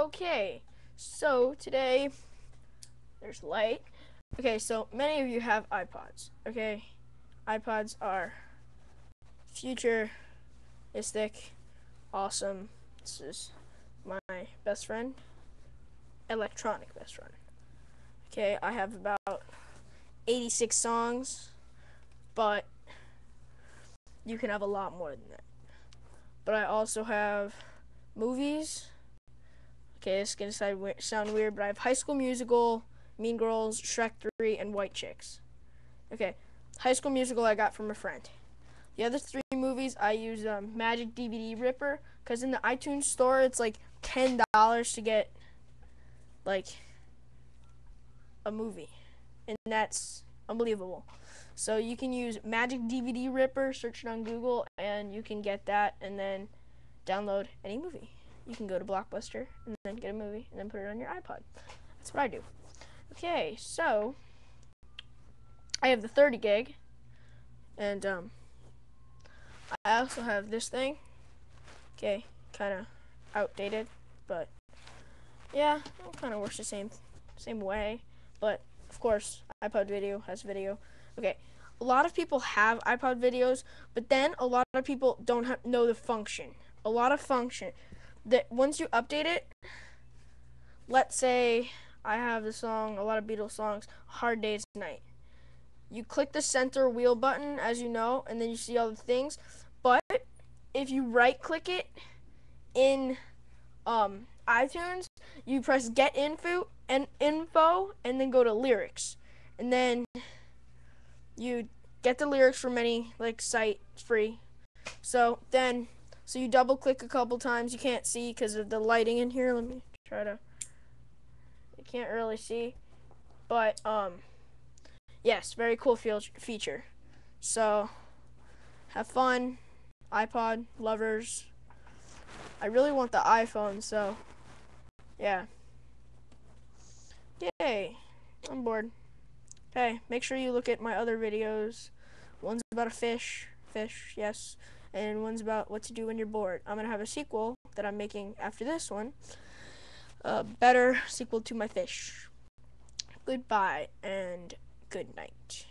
Okay, so today there's light. Okay, so many of you have iPods. Okay, iPods are futuristic, awesome. This is my best friend, electronic best friend. Okay, I have about 86 songs, but you can have a lot more than that. But I also have movies. Okay, it's gonna sound weird, but I have High School Musical, Mean Girls, Shrek 3, and White Chicks. Okay, High School Musical I got from a friend. The other three movies I use Magic DVD Ripper, because in the iTunes store it's like $10 to get like a movie, and that's unbelievable. So you can use Magic DVD Ripper, search it on Google, and you can get that and then download any movie. You can go to Blockbuster and then get a movie and then put it on your iPod. That's what I do. Okay, so I have the 30 gig, and I also have this thing. Okay, kind of outdated, but yeah, it kind of works the same way. But of course, iPod video has video. Okay, a lot of people have iPod videos, but then a lot of people don't know the function. A lot of function that once you update it, let's say I have the song, a lot of Beatles songs, Hard Day's Night. You click the center wheel button, as you know, and then you see all the things. But if you right-click it in iTunes, you press Get Info, and then go to Lyrics, and then you get the lyrics from any site free. So you double-click a couple times. You can't see because of the lighting in here. Let me try to. You can't really see, but yes, very cool feature. So have fun, iPod lovers. I really want the iPhone, so yeah. Yay, I'm bored. Okay, make sure you look at my other videos. One's about a fish, yes, and one's about what to do when you're bored. I'm gonna have a sequel that I'm making after this one. A better sequel to my fish. Goodbye and good night.